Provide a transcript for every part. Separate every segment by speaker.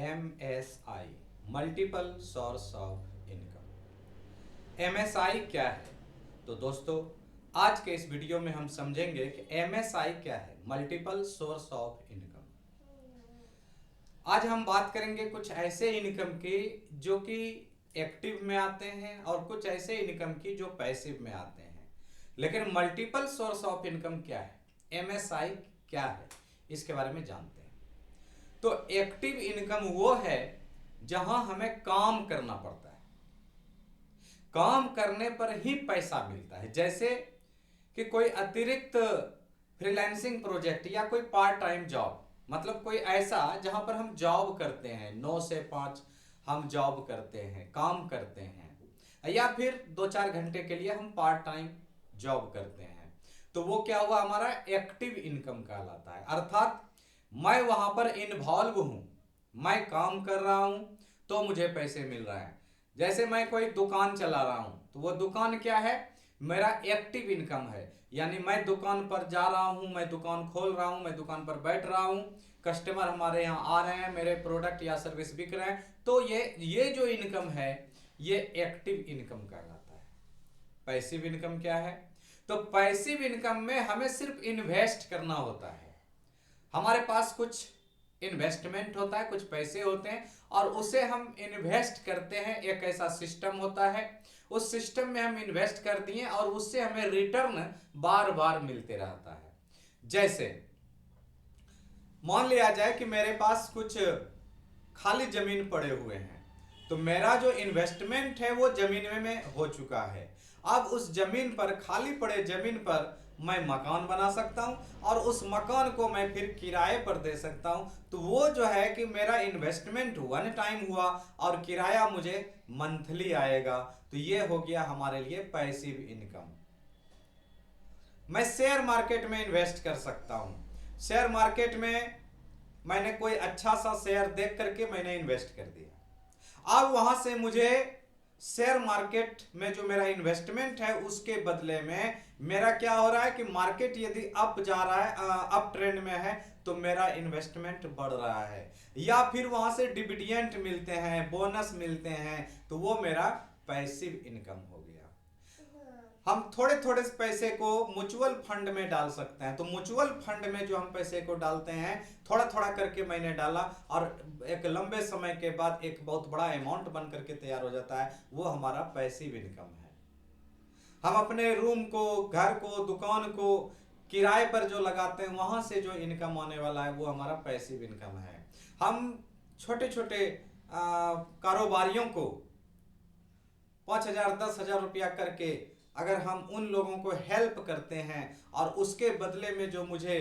Speaker 1: MSI multiple source of income. MSI क्या है? तो दोस्तों आज के इस वीडियो में हम समझेंगे कि MSI क्या है, मल्टीपल सोर्स ऑफ इनकम। आज हम बात करेंगे कुछ ऐसे इनकम की जो कि एक्टिव में आते हैं और कुछ ऐसे इनकम की जो पैसिव में आते हैं। लेकिन मल्टीपल सोर्स ऑफ इनकम क्या है, MSI क्या है, इसके बारे में जानते हैं। तो एक्टिव इनकम वो है जहां हमें काम करना पड़ता है, काम करने पर ही पैसा मिलता है। जैसे कि कोई अतिरिक्त फ्रीलांसिंग प्रोजेक्ट या कोई पार्ट टाइम जॉब, मतलब कोई ऐसा जहां पर हम जॉब करते हैं, 9 से 5 हम जॉब करते हैं, काम करते हैं, या फिर 2-4 घंटे के लिए हम पार्ट टाइम जॉब करते हैं, तो वो क्या हुआ, हमारा एक्टिव इनकम कहलाता है। अर्थात मैं वहां पर इन्वॉल्व हूं, मैं काम कर रहा हूं तो मुझे पैसे मिल रहे हैं। जैसे मैं कोई दुकान चला रहा हूं तो वो दुकान क्या है, मेरा एक्टिव इनकम है। यानी मैं दुकान पर जा रहा हूं, मैं दुकान खोल रहा हूं, मैं दुकान पर बैठ रहा हूं, कस्टमर हमारे यहाँ आ रहे हैं, मेरे प्रोडक्ट या सर्विस बिक रहे हैं, तो ये जो इनकम है ये एक्टिव इनकम कहलाता है। पैसिव इनकम क्या है? तो पैसिव इनकम में हमें सिर्फ इन्वेस्ट करना होता है। हमारे पास कुछ इन्वेस्टमेंट होता है, कुछ पैसे होते हैं और उसे हम इन्वेस्ट करते हैं। एक ऐसा सिस्टम होता है, उस सिस्टम में हम इन्वेस्ट कर दिए और उससे हमें रिटर्न बार बार मिलते रहता है। जैसे मान लिया जाए कि मेरे पास कुछ खाली जमीन पड़े हुए हैं, तो मेरा जो इन्वेस्टमेंट है वो जमीन में हो चुका है। अब उस जमीन पर, खाली पड़े जमीन पर मैं मकान बना सकता हूं और उस मकान को मैं फिर किराए पर दे सकता हूं। तो वो जो है कि मेरा इन्वेस्टमेंट वन टाइम हुआ और किराया मुझे मंथली आएगा। तो ये हो गया हमारे लिए पैसिव इनकम। मैं शेयर मार्केट में इन्वेस्ट कर सकता हूं। शेयर मार्केट में मैंने कोई अच्छा सा शेयर देख करके मैंने इन्वेस्ट कर दिया। अब वहां से मुझे शेयर मार्केट में जो मेरा इन्वेस्टमेंट है उसके बदले में मेरा क्या हो रहा है कि मार्केट यदि अप जा रहा है, अप ट्रेंड में है, तो मेरा इन्वेस्टमेंट बढ़ रहा है। या फिर वहां से डिविडेंड मिलते हैं, बोनस मिलते हैं, तो वो मेरा पैसिव इनकम हो गया। हम थोड़े थोड़े पैसे को म्यूचुअल फंड में डाल सकते हैं। तो म्यूचुअल फंड में जो हम पैसे को डालते हैं, थोड़ा थोड़ा करके मैंने डाला और एक लंबे समय के बाद एक बहुत बड़ा अमाउंट बन करके तैयार हो जाता है, वो हमारा पैसिव इनकम है। हम अपने रूम को, घर को, दुकान को किराए पर जो लगाते हैं, वहां से जो इनकम आने वाला है वो हमारा पैसिव इनकम है। हम छोटे छोटे कारोबारियों को 5,000 10,000 रुपया करके अगर हम उन लोगों को हेल्प करते हैं और उसके बदले में जो मुझे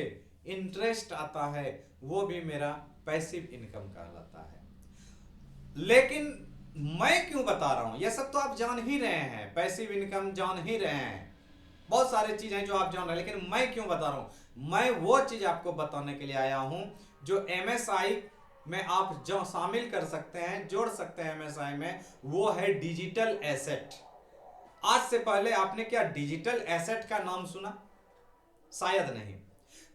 Speaker 1: इंटरेस्ट आता है, वो भी मेरा पैसिव इनकम कहलाता है। लेकिन मैं क्यों बता रहा हूं, यह सब तो आप जान ही रहे हैं, पैसिव इनकम जान ही रहे हैं, बहुत सारी चीजें जो आप जान रहे हैं, लेकिन मैं क्यों बता रहा हूं? मैं वो चीज आपको बताने के लिए आया हूं जो MSI में आप जो शामिल कर सकते हैं, जोड़ सकते हैं MSI में, वो है डिजिटल एसेट। आज से पहले आपने क्या डिजिटल एसेट का नाम सुना? शायद नहीं।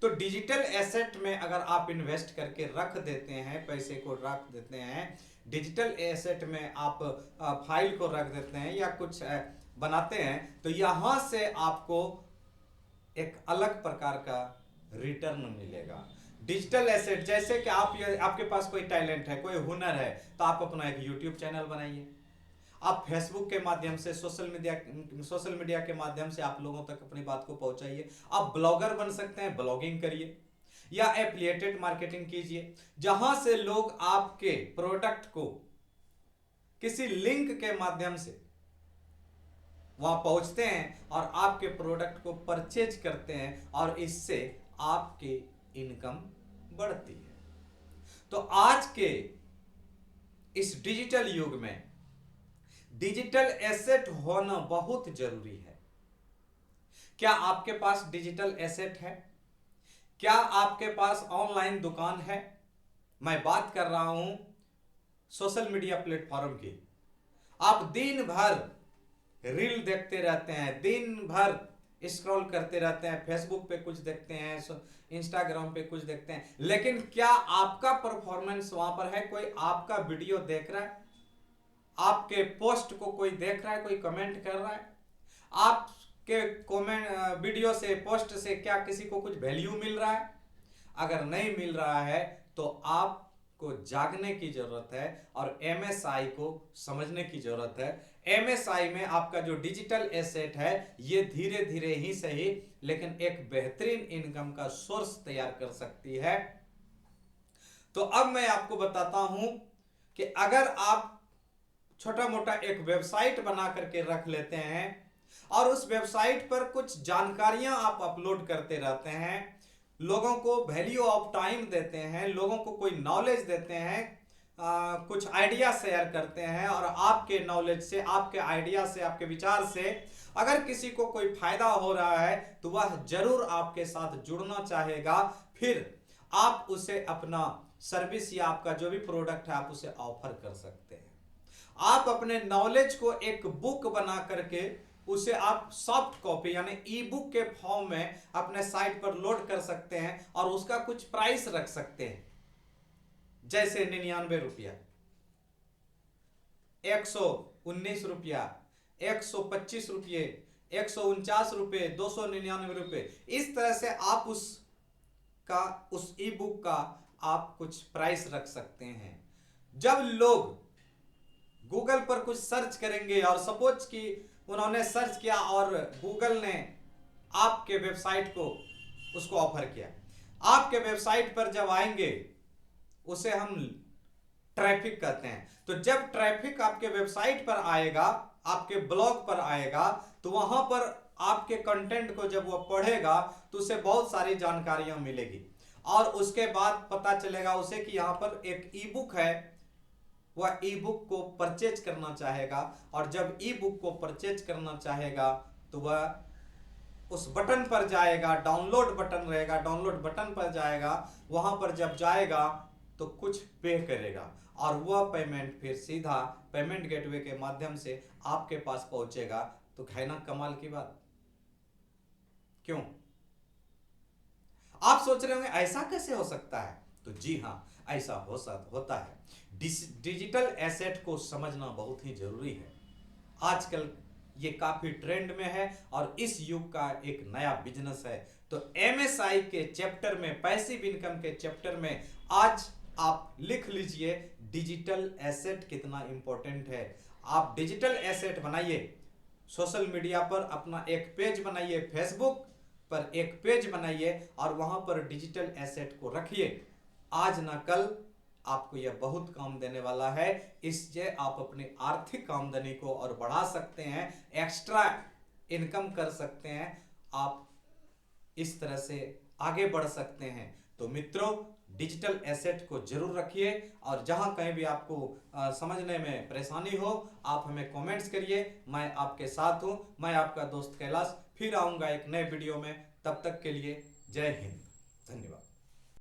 Speaker 1: तो डिजिटल एसेट में अगर आप इन्वेस्ट करके रख देते हैं, पैसे को रख देते हैं, डिजिटल एसेट में आप फाइल को रख देते हैं या कुछ बनाते हैं, तो यहां से आपको एक अलग प्रकार का रिटर्न मिलेगा। डिजिटल एसेट जैसे कि आपके पास कोई टैलेंट है, कोई हुनर है, तो आप अपना एक यूट्यूब चैनल बनाइए। आप फेसबुक के माध्यम से, सोशल मीडिया के माध्यम से आप लोगों तक अपनी बात को पहुंचाइए। आप ब्लॉगर बन सकते हैं, ब्लॉगिंग करिए या एफिलिएटेड मार्केटिंग कीजिए, जहां से लोग आपके प्रोडक्ट को किसी लिंक के माध्यम से वहां पहुंचते हैं और आपके प्रोडक्ट को परचेज करते हैं और इससे आपकी इनकम बढ़ती है। तो आज के इस डिजिटल युग में डिजिटल एसेट होना बहुत जरूरी है। क्या आपके पास डिजिटल एसेट है? क्या आपके पास ऑनलाइन दुकान है? मैं बात कर रहा हूं सोशल मीडिया प्लेटफॉर्म की। आप दिन भर रील देखते रहते हैं, दिन भर स्क्रॉल करते रहते हैं, फेसबुक पे कुछ देखते हैं, इंस्टाग्राम पे कुछ देखते हैं, लेकिन क्या आपका परफॉर्मेंस वहां पर है? कोई आपका वीडियो देख रहा है? आपके पोस्ट को कोई देख रहा है? कोई कमेंट कर रहा है? आपके कमेंट वीडियो से, पोस्ट से क्या किसी को कुछ वैल्यू मिल रहा है? अगर नहीं मिल रहा है तो आपको जागने की जरूरत है और एमएसआई को समझने की जरूरत है। एमएसआई में आपका जो डिजिटल एसेट है ये धीरे धीरे ही सही लेकिन एक बेहतरीन इनकम का सोर्स तैयार कर सकती है। तो अब मैं आपको बताता हूं कि अगर आप छोटा मोटा एक वेबसाइट बना करके रख लेते हैं और उस वेबसाइट पर कुछ जानकारियां आप अपलोड करते रहते हैं, लोगों को वैल्यू ऑफ टाइम देते हैं, लोगों को कोई नॉलेज देते हैं, कुछ आइडिया शेयर करते हैं और आपके नॉलेज से, आपके आइडिया से, आपके विचार से अगर किसी को कोई फायदा हो रहा है तो वह जरूर आपके साथ जुड़ना चाहेगा। फिर आप उसे अपना सर्विस या आपका जो भी प्रोडक्ट है आप उसे ऑफर कर सकते हैं। आप अपने नॉलेज को एक बुक बना करके उसे आप सॉफ्ट कॉपी यानी ई बुक के फॉर्म में अपने साइट पर लोड कर सकते हैं और उसका कुछ प्राइस रख सकते हैं, जैसे 99 रुपया, 119 रुपया, 125 रुपये, 149 रुपये, 299 रुपये। इस तरह से आप उस ई बुक का आप कुछ प्राइस रख सकते हैं। जब लोग गूगल पर कुछ सर्च करेंगे और सपोज कि उन्होंने सर्च किया और गूगल ने आपके वेबसाइट को उसको ऑफर किया, आपके वेबसाइट पर जब आएंगे उसे हम ट्रैफिक कहते हैं। तो जब ट्रैफिक आपके वेबसाइट पर आएगा, आपके ब्लॉग पर आएगा, तो वहां पर आपके कंटेंट को जब वो पढ़ेगा तो उसे बहुत सारी जानकारियां मिलेगी और उसके बाद पता चलेगा उसे कि यहाँ पर एक ई बुक है, वह ई बुक को परचेज करना चाहेगा और जब ई बुक को परचेज करना चाहेगा तो वह उस बटन पर जाएगा, डाउनलोड बटन रहेगा, डाउनलोड बटन पर जाएगा, वहां पर जब जाएगा तो कुछ पे करेगा और वह पेमेंट फिर सीधा पेमेंट गेटवे के माध्यम से आपके पास पहुंचेगा। तो है ना कमाल की बात? क्यों? आप सोच रहे होंगे ऐसा कैसे हो सकता है? तो जी हाँ, ऐसा होता है। डिजिटल एसेट को समझना बहुत ही जरूरी है। आजकल ये काफी ट्रेंड में है और इस युग का एक नया बिजनेस है। तो एमएसआई के चैप्टर में, पैसिव इनकम के चैप्टर में आज आप लिख लीजिए डिजिटल एसेट कितना इंपॉर्टेंट है। आप डिजिटल एसेट बनाइए, सोशल मीडिया पर अपना एक पेज बनाइए, फेसबुक पर एक पेज बनाइए और वहां पर डिजिटल एसेट को रखिए। आज ना कल आपको यह बहुत काम देने वाला है। इससे आप अपनी आर्थिक आमदनी को और बढ़ा सकते हैं, एक्स्ट्रा इनकम कर सकते हैं, आप इस तरह से आगे बढ़ सकते हैं। तो मित्रों, डिजिटल एसेट को जरूर रखिए और जहां कहीं भी आपको समझने में परेशानी हो आप हमें कमेंट्स करिए, मैं आपके साथ हूं। मैं आपका दोस्त कैलाश फिर आऊंगा एक नए वीडियो में। तब तक के लिए जय हिंद, धन्यवाद।